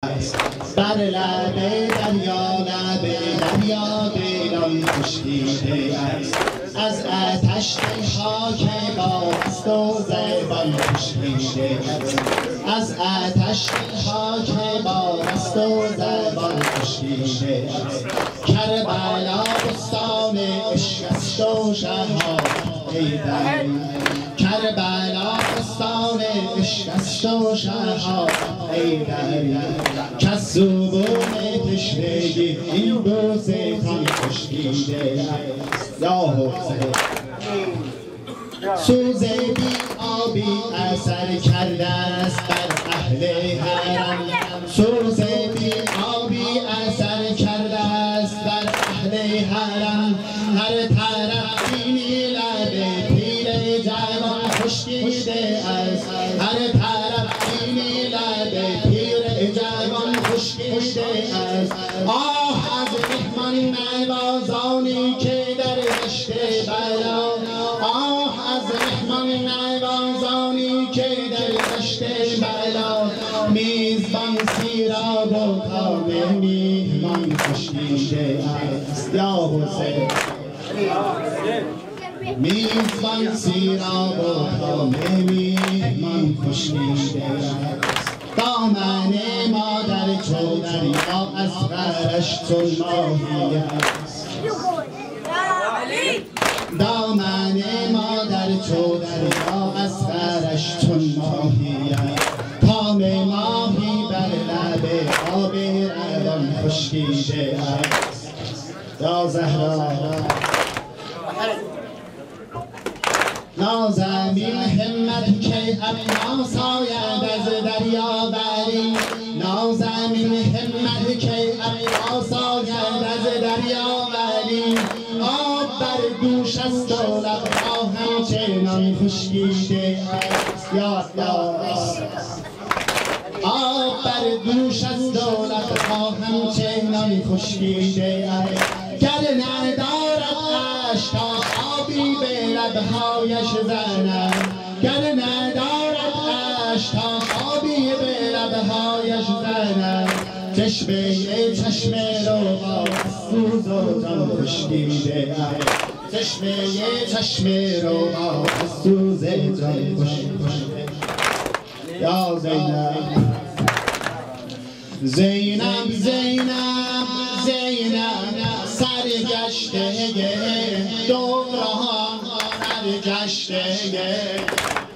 بر لب دریا دلان خشکیده است، از آتش دلها که با دست و زبان خشکیده است، از آتش دلها که با دست و زبان خشکیده است. کربلا بستان عشق است و شهاب حیدری، کربلا بستان عشق است و شهاب حیدری، کز زبون تشنگی این بوستان خشکیده است. یا حسین سوز بی آبی اثر کرده است بر اهل حرم، سوز بی آبی اثر کرده است بر اهل حرم. هر طرف بینی لب پیر جوان خشکیده است، هر طرف بینی لب پیر جوان خشکیده است. آه از مهمان نوازانی که در دشت بلا، آه از مهمان نوازانی که در دشت بلا، میزبان سیراب و تاب میهمان خشکیده است. یا حسین میزبان سیراب و تاب میهمان خشکیده است. دامن مادر چو دریا از غرش چون ماهی است، دامن مادر چو دریا از غرش چون ماهی است. تام ماهی بر لب آب روان خشکیده است. یا زهرا نازمین همت که ابناس آید از دریا بری، نازمین همت که ابناس آید از دریا بری. آب بر دوش است و لبها همچنان خشکیده است. یا آب بر دوش است و لبها همچنان خشکیده است. گر ندارد اشک تا آبی به لبهایش زند، گر ندارد اشک تا آبی به لبهایش زند. چشم روها سوز و جان خشکیده است، چشم روها سوز جان خشکیده. یا زینب زینب سرگشته دوران، سرگشته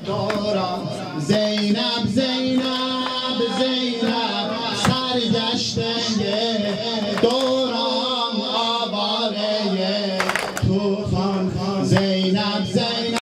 دوران. زینب سرگشته دوران، آواره طوفان. زینب